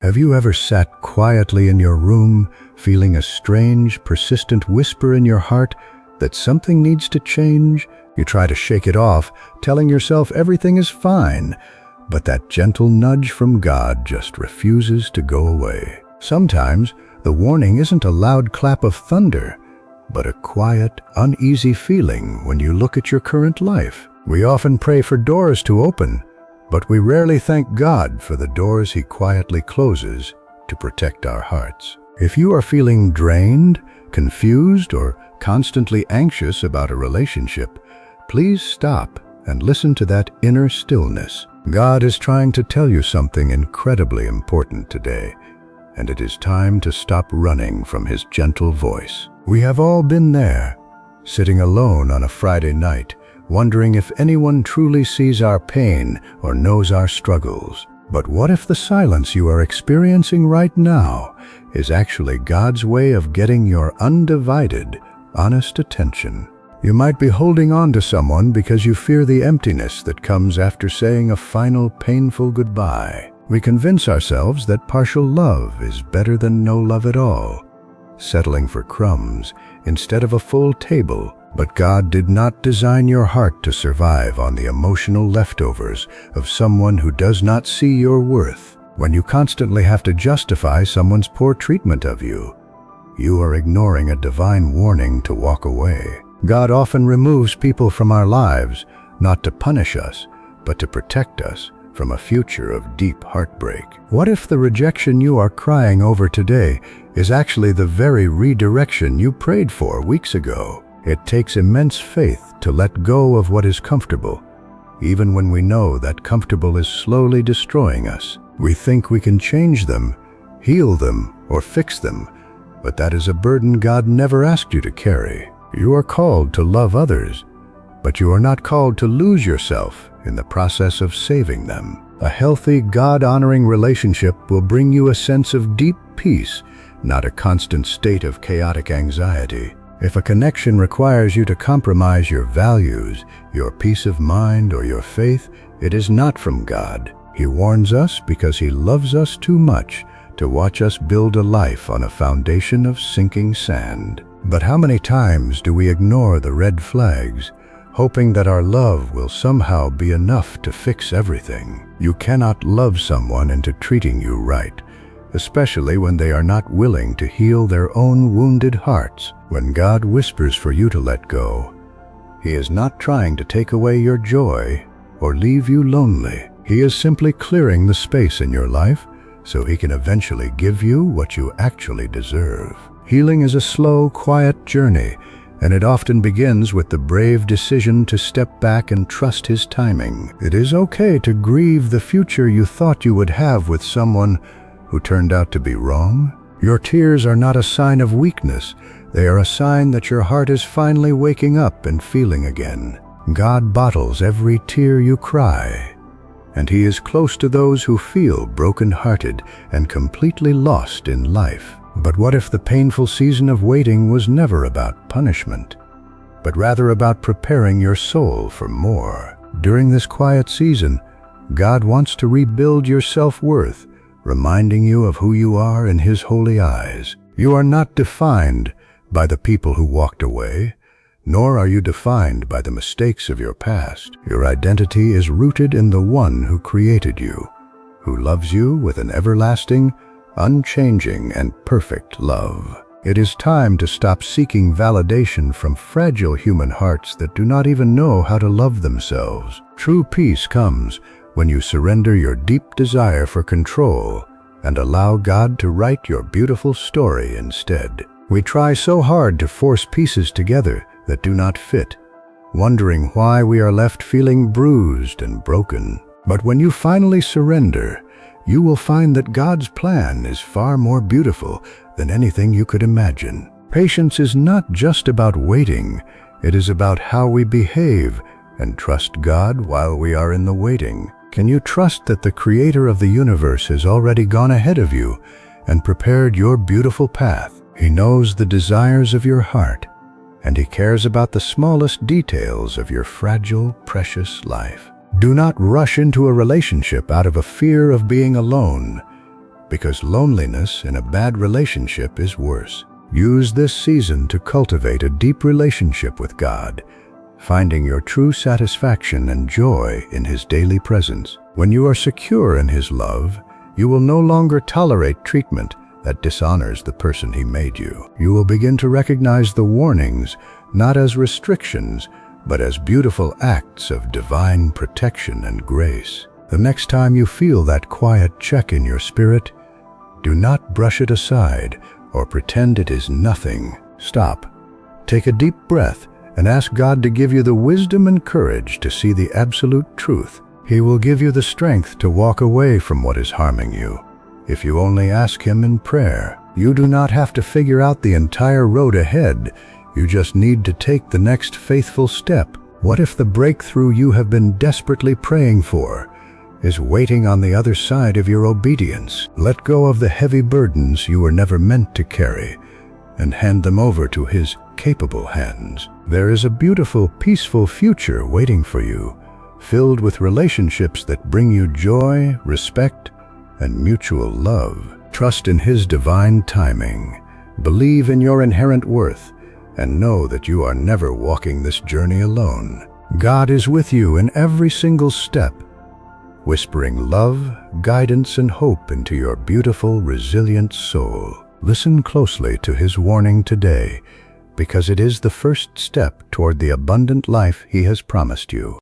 Have you ever sat quietly in your room, feeling a strange, persistent whisper in your heart that something needs to change? You try to shake it off, telling yourself everything is fine, but that gentle nudge from God just refuses to go away. Sometimes, the warning isn't a loud clap of thunder, but a quiet, uneasy feeling when you look at your current life. We often pray for doors to open, but we rarely thank God for the doors He quietly closes to protect our hearts. If you are feeling drained, confused, or constantly anxious about a relationship, please stop and listen to that inner stillness. God is trying to tell you something incredibly important today, and it is time to stop running from His gentle voice. We have all been there, sitting alone on a Friday night, wondering if anyone truly sees our pain or knows our struggles. But what if the silence you are experiencing right now is actually God's way of getting your undivided, honest attention? You might be holding on to someone because you fear the emptiness that comes after saying a final, painful goodbye. We convince ourselves that partial love is better than no love at all, settling for crumbs instead of a full table. But God did not design your heart to survive on the emotional leftovers of someone who does not see your worth. When you constantly have to justify someone's poor treatment of you, you are ignoring a divine warning to walk away. God often removes people from our lives, not to punish us, but to protect us from a future of deep heartbreak. What if the rejection you are crying over today is actually the very redirection you prayed for weeks ago? It takes immense faith to let go of what is comfortable, even when we know that comfortable is slowly destroying us. We think we can change them, heal them, or fix them, but that is a burden God never asked you to carry. You are called to love others, but you are not called to lose yourself in the process of saving them. A healthy, God-honoring relationship will bring you a sense of deep peace, not a constant state of chaotic anxiety. If a connection requires you to compromise your values, your peace of mind, or your faith, it is not from God. He warns us because He loves us too much to watch us build a life on a foundation of sinking sand. But how many times do we ignore the red flags, hoping that our love will somehow be enough to fix everything? You cannot love someone into treating you right, especially when they are not willing to heal their own wounded hearts. When God whispers for you to let go, He is not trying to take away your joy or leave you lonely. He is simply clearing the space in your life so He can eventually give you what you actually deserve. Healing is a slow, quiet journey, and it often begins with the brave decision to step back and trust His timing. It is okay to grieve the future you thought you would have with someone who turned out to be wrong. Your tears are not a sign of weakness. They are a sign that your heart is finally waking up and feeling again. God bottles every tear you cry, and He is close to those who feel broken-hearted and completely lost in life. But what if the painful season of waiting was never about punishment, but rather about preparing your soul for more? During this quiet season, God wants to rebuild your self-worth, reminding you of who you are in His holy eyes. You are not defined by the people who walked away, nor are you defined by the mistakes of your past. Your identity is rooted in the One who created you, who loves you with an everlasting, unchanging, and perfect love. It is time to stop seeking validation from fragile human hearts that do not even know how to love themselves. True peace comes when you surrender your deep desire for control and allow God to write your beautiful story instead. We try so hard to force pieces together that do not fit, wondering why we are left feeling bruised and broken. But when you finally surrender, you will find that God's plan is far more beautiful than anything you could imagine. Patience is not just about waiting, it is about how we behave and trust God while we are in the waiting. Can you trust that the Creator of the universe has already gone ahead of you and prepared your beautiful path? He knows the desires of your heart, and He cares about the smallest details of your fragile, precious life. Do not rush into a relationship out of a fear of being alone. because loneliness in a bad relationship is worse. Use this season to cultivate a deep relationship with God, finding your true satisfaction and joy in His daily presence. When you are secure in His love, you will no longer tolerate treatment that dishonors the person He made you. You will begin to recognize the warnings not as restrictions, but as beautiful acts of divine protection and grace. The next time you feel that quiet check in your spirit, do not brush it aside or pretend it is nothing. Stop, take a deep breath, and ask God to give you the wisdom and courage to see the absolute truth. He will give you the strength to walk away from what is harming you, if you only ask Him in prayer. You do not have to figure out the entire road ahead. You just need to take the next faithful step. What if the breakthrough you have been desperately praying for is waiting on the other side of your obedience? Let go of the heavy burdens you were never meant to carry and hand them over to His capable hands. There is a beautiful, peaceful future waiting for you, filled with relationships that bring you joy, respect, and mutual love. Trust in His divine timing. Believe in your inherent worth, and know that you are never walking this journey alone. God is with you in every single step, whispering love, guidance, and hope into your beautiful, resilient soul. Listen closely to His warning today, because it is the first step toward the abundant life He has promised you.